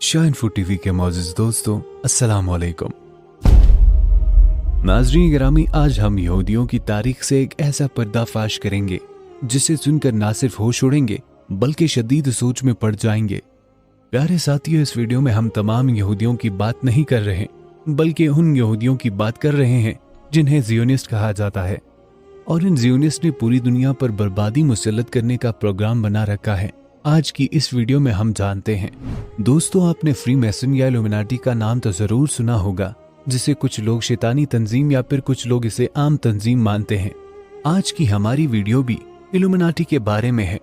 Shine food TV के मौजूद दोस्तों, अस्सलाम वालेकुम। नाज़रीन गिरामी, आज हम यहूदियों की तारीख से एक ऐसा पर्दाफाश करेंगे जिसे सुनकर ना सिर्फ होश उड़ेंगे बल्कि शदीद सोच में पड़ जाएंगे। प्यारे साथियों, इस वीडियो में हम तमाम यहूदियों की बात नहीं कर रहे बल्कि उन यहूदियों की बात कर रहे हैं जिन्हें ज़ियोनिस्ट कहा जाता है, और इन ज़ियोनिस्ट ने पूरी दुनिया पर बर्बादी मुसल्लत करने का प्रोग्राम बना रखा है। आज की इस वीडियो में हम जानते हैं। दोस्तों, आपने फ्री मैसन या इल्यूमिनाटी का नाम तो जरूर सुना होगा, जिसे कुछ लोग शैतानी तंजीम या फिर कुछ लोग इसे आम तंजीम मानते हैं। आज की हमारी वीडियो भी इल्यूमिनाटी के बारे में है।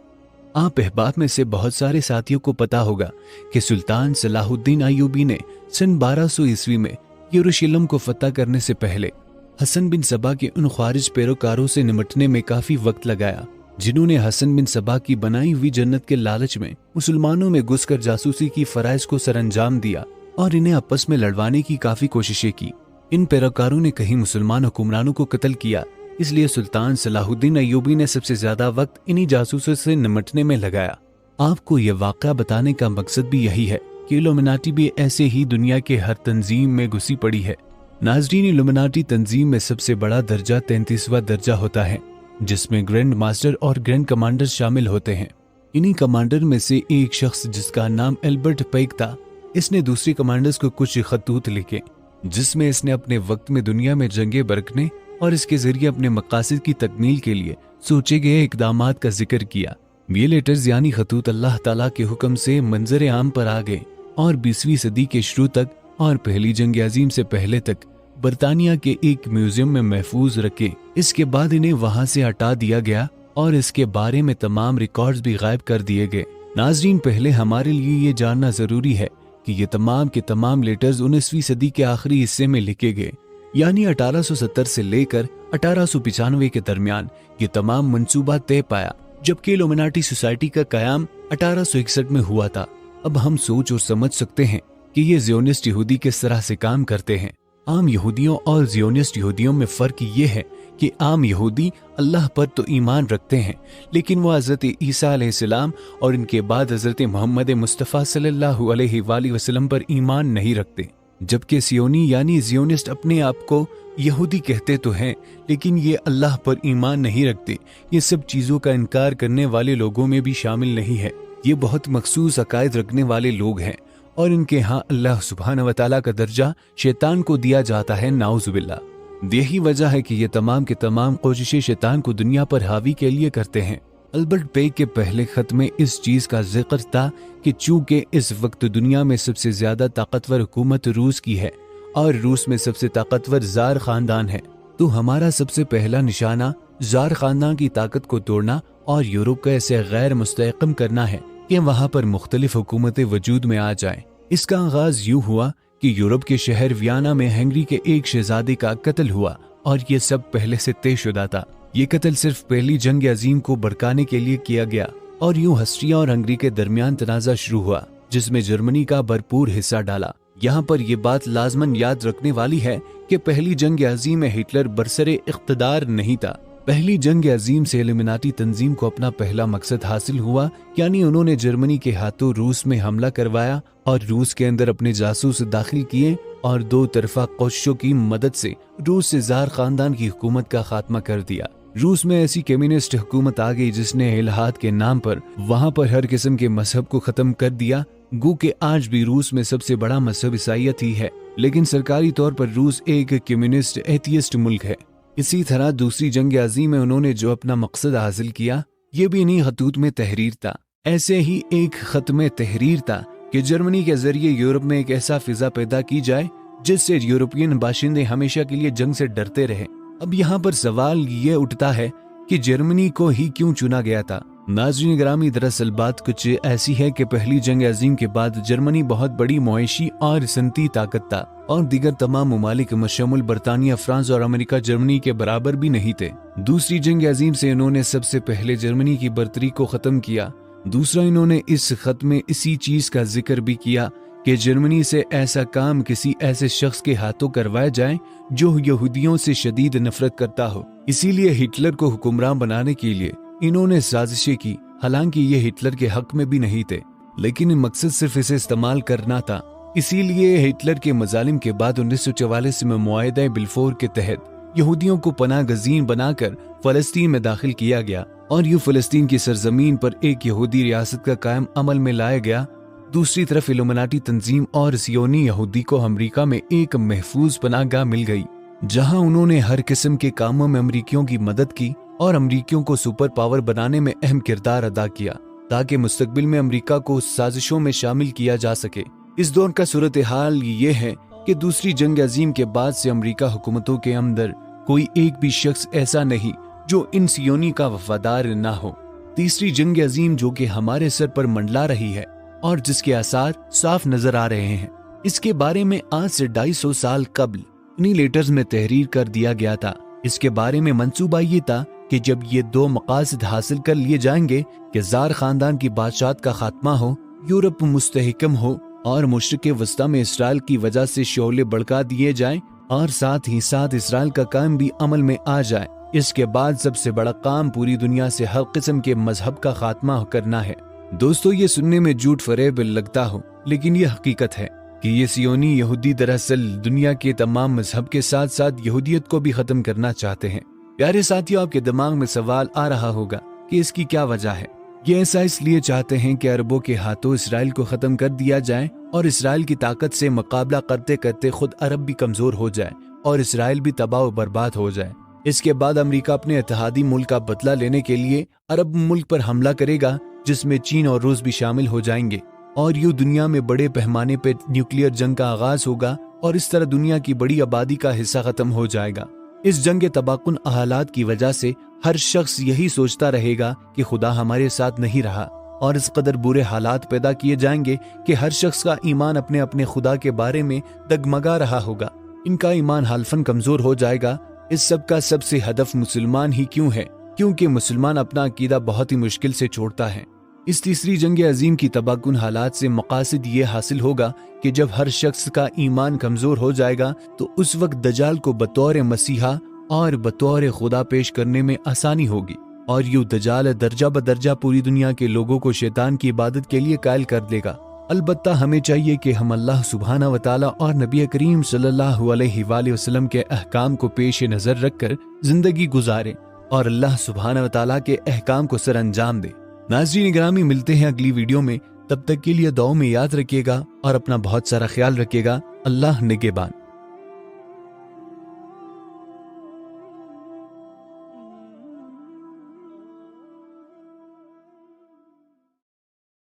आप अहबाब में से बहुत सारे साथियों को पता होगा कि सुल्तान सलाहुद्दीन अय्यूबी ने सन 1200 ईस्वी में यरूशलेम को फतह करने से पहले हसन बिन सबा के उन ख्वारिज पैरोकारों से निपटने में काफी वक्त लगाया, जिन्होंने हसन बिन सबा की बनाई हुई जन्नत के लालच में मुसलमानों में घुसकर जासूसी की फराइज को सरअंजाम दिया और इन्हें आपस में लड़वाने की काफी कोशिशें की। इन पैरोकारों ने कहीं मुसलमान हुक्मरानों को कत्ल किया, इसलिए सुल्तान सलाहुद्दीन अय्यूबी ने सबसे ज्यादा वक्त इन्हीं जासूसों से निपटने में लगाया। आपको यह वाक़या बताने का मकसद भी यही है कि इल्यूमिनाटी भी ऐसे ही दुनिया के हर तंजीम में घुसी पड़ी है। नाज़रीन, इल्यूमिनाटी तंजीम में सबसे बड़ा दर्जा 33वां दर्जा होता है, जिसमें ग्रैंड मास्टर और ग्रैंड कमांडर शामिल होते हैं। इन्हीं कमांडर में से एक शख्स, जिसका नाम एल्बर्ट पैक था, इसने दूसरे कमांडर्स को कुछ खतूत लिखे जिसमें इसने अपने वक्त में दुनिया में जंगें बरकने और इसके जरिए अपने मकासद की तकमील के लिए सोचे गए इकदामात का जिक्र किया। ये लेटर्स यानी खतूत अल्लाह ताला के हुक्म से मंजर आम पर आ गए और 20वीं सदी के शुरू तक और पहली जंग अजीम से पहले तक बरतानिया के एक म्यूजियम में महफूज रखे। इसके बाद इन्हें वहां से हटा दिया गया और इसके बारे में तमाम रिकॉर्ड्स भी गायब कर दिए गए। नाज़रीन, पहले हमारे लिए ये जानना जरूरी है कि ये तमाम के तमाम लेटर्स 19वीं सदी के आखिरी हिस्से में लिखे गए, यानी 1870 से लेकर 1895 के दरमियान ये तमाम मंसूबा तय पाया, जबकि इल्यूमिनाटी सोसाइटी का कयाम 1861 में हुआ था। अब हम सोच और समझ सकते हैं कि ये ज़ियोनिस्ट यहूदी किस तरह से काम करते हैं। आम यहूदियों और ज़ियोनिस्ट यहूदियों में फ़र्क ये है कि आम यहूदी अल्लाह पर तो ईमान रखते हैं, लेकिन वो हज़रत ईसा अलैहिस्सलाम और इनके बाद हज़रत मोहम्मद मुस्तफ़ा सल्लल्लाहु अलैहि वसल्लम पर ईमान नहीं रखते। जबकि सियोनी यानी ज़ियोनिस्ट अपने आप को यहूदी कहते तो हैं, लेकिन ये अल्लाह पर ईमान नहीं रखते। ये सब चीज़ों का इनकार करने वाले लोगों में भी शामिल नहीं है। ये बहुत मखसूस अकायद रखने वाले लोग हैं और इनके यहाँ अल्लाह सुब्हानहू व तआला का दर्जा शैतान को दिया जाता है, नाउज़ुबिल्लाह। यही वजह है कि ये तमाम के तमाम कोशिशें शैतान को दुनिया पर हावी के लिए करते हैं। अल्बर्ट पैक के पहले खत में इस चीज का जिक्र था कि चूंकि इस वक्त दुनिया में सबसे ज्यादा ताकतवर हुकूमत रूस की है और रूस में सबसे ताकतवर जार खानदान है, तो हमारा सबसे पहला निशाना जार खानदान की ताकत को तोड़ना और यूरोप को ऐसे गैर मुस्तहकम करना है कि वहाँ पर मुख्तलिफ हुकूमतें वजूद में आ जाएं। इसका आगाज यूं हुआ कि यूरोप के शहर वियना में हंगरी के एक शहजादे का कत्ल हुआ और ये सब पहले से तयशुदा था। ये कत्ल सिर्फ पहली जंग अजीम को भड़काने के लिए किया गया और यूं ऑस्ट्रिया और हंगरी के दरमियान तनाज़ा शुरू हुआ, जिसमें जर्मनी का भरपूर हिस्सा डाला। यहाँ पर यह बात लाजमन याद रखने वाली है कि पहली जंग अजीम में हिटलर बरसरे इख्तदार नहीं था। पहली जंग अजीम से इल्यूमिनाटी तंजीम को अपना पहला मकसद हासिल हुआ, यानी उन्होंने जर्मनी के हाथों रूस में हमला करवाया और रूस के अंदर अपने जासूस दाखिल किए और दो तरफा कोशिशों की मदद से रूस से जार खानदान की हुकूमत का खात्मा कर दिया। रूस में ऐसी कम्युनिस्ट हुकूमत आ गई जिसने इल्हाद के नाम पर वहां पर हर किस्म के मजहब को खत्म कर दिया। गो के आज भी रूस में सबसे बड़ा मजहब ईसाईयत ही है, लेकिन सरकारी तौर पर रूस एक कम्युनिस्ट एथियस्ट मुल्क है। इसी तरह दूसरी जंग अजीम में उन्होंने जो अपना मकसद हासिल किया, ये भी इन्हीं खतूत में तहरीर था। ऐसे ही एक खत में तहरीर था कि जर्मनी के जरिए यूरोप में एक ऐसा फिजा पैदा की जाए जिससे यूरोपियन बाशिंदे हमेशा के लिए जंग से डरते रहे। अब यहाँ पर सवाल ये उठता है कि जर्मनी को ही क्यों चुना गया था। नाज़रीन ग्रामी, दरअसल बात कुछ ऐसी है कि पहली जंग अजीम के बाद जर्मनी बहुत बड़ी मुआशी और सनती ताकत था और दीगर तमाम ममालिक मशमुल बरतानिया, फ्रांस और अमेरिका जर्मनी के बराबर भी नहीं थे। दूसरी जंग अजीम से इन्होंने सबसे पहले जर्मनी की बर्तरी को खत्म किया। दूसरा, इन्होंने इस खत में इसी चीज का जिक्र भी किया कि जर्मनी से ऐसा काम किसी ऐसे शख्स के हाथों करवाया जाए जो यहूदियों से शदीद नफरत करता हो। इसीलिए हिटलर को हुक्मरान बनाने के लिए इन्होंने साजिशें की, हालांकि ये हिटलर के हक में भी नहीं थे। लेकिन मकसद सिर्फ इसे इस्तेमाल करना था। इसीलिए हिटलर के मजालिम के बाद 1944 में मुआहदा बिल्फोर के तहत यहूदियों को पनाह गजीन बनाकर फलस्तीन में दाखिल किया गया और यूं फलस्तीन की सरजमीन पर एक यहूदी रियासत का कायम अमल में लाया गया। दूसरी तरफ इल्यूमिनाटी तंजीम और सियोनी यहूदी को अमेरिका में एक महफूज पनाहगाह मिल गई, जहां उन्होंने हर किस्म के कामों में अमरीकियों की मदद की और अमरीकियों को सुपर पावर बनाने में अहम किरदार अदा किया ताकि मुस्तकबिल में अमरीका को साजिशों में शामिल किया जा सके। इस दौर का सूरत हाल ये है कि दूसरी जंग अजीम के बाद से अमरीका हुकूमतों के अंदर कोई एक भी शख्स ऐसा नहीं जो इन सियोनी का वफादार ना हो। तीसरी जंग अजीम जो कि हमारे सर पर मंडला रही है और जिसके आसार साफ नजर आ रहे हैं, इसके बारे में आज से 250 साल कबल इन्हीं लेटर्स में तहरीर कर दिया गया था। इसके बारे में मंसूबा ये था कि जब ये दो मकासद हासिल कर लिए जाएंगे कि जार खानदान की बादशाहत का खात्मा हो, यूरोप मुस्तहकम हो और मुशरिक वस्ता में इसराइल की वजह से शोले भड़का दिए जाएं और साथ ही साथ इसराइल का काम भी अमल में आ जाए। इसके बाद सबसे बड़ा काम पूरी दुनिया से हर किस्म के मजहब का खात्मा करना है। दोस्तों, ये सुनने में झूठ फरेब लगता हो, लेकिन ये हकीकत है कि ये सियोनी यहूदी दरअसल दुनिया के तमाम मजहब के साथ साथ यहूदियत को भी खत्म करना चाहते हैं। प्यारे साथियों, आपके दिमाग में सवाल आ रहा होगा कि इसकी क्या वजह है। ये ऐसा इसलिए चाहते हैं कि अरबों के हाथों इसराइल को खत्म कर दिया जाए और इसराइल की ताकत से मुकाबला करते करते खुद अरब भी कमजोर हो जाए और इसराइल भी तबाह व बर्बाद हो जाए। इसके बाद अमेरिका अपने इत्तेहादी मुल्क का बदला लेने के लिए अरब मुल्क पर हमला करेगा, जिसमें चीन और रूस भी शामिल हो जाएंगे और यूं दुनिया में बड़े पैमाने पर न्यूक्लियर जंग का आगाज होगा और इस तरह दुनिया की बड़ी आबादी का हिस्सा खत्म हो जाएगा। इस जंग के तबाकुन हालात की वजह से हर शख्स यही सोचता रहेगा कि खुदा हमारे साथ नहीं रहा और इस कदर बुरे हालात पैदा किए जाएंगे कि हर शख्स का ईमान अपने अपने खुदा के बारे में डगमगा रहा होगा। इनका ईमान हालफन कमजोर हो जाएगा। इस सब का सबसे हदफ मुसलमान ही क्यों है? क्योंकि मुसलमान अपना अकीदा बहुत ही मुश्किल से छोड़ता है। इस तीसरी जंग अजीम की तबाकुन हालात से मकासद ये हासिल होगा कि जब हर शख्स का ईमान कमजोर हो जाएगा तो उस वक्त दजाल को बतौर मसीहा और बतौर खुदा पेश करने में आसानी होगी और यूं दजाल दर्जा बदर्जा पूरी दुनिया के लोगों को शैतान की इबादत के लिए कायल कर देगा। अलबत्ता हमें चाहिए कि हम अल्लाह सुब्हाना व तआला और नबी करीम सल्लल्लाहु अलैहि वसल्लम के अहकाम को पेश नजर रखकर जिंदगी गुजारें और अल्लाह सुब्हाना व तआला के अहकाम को सर अंजाम दे। नाज़रीन ग्रामी, मिलते हैं अगली वीडियो में। तब तक के लिए दुआओं में याद रखिएगा और अपना बहुत सारा ख्याल रखिएगा। अल्लाह निगहबान।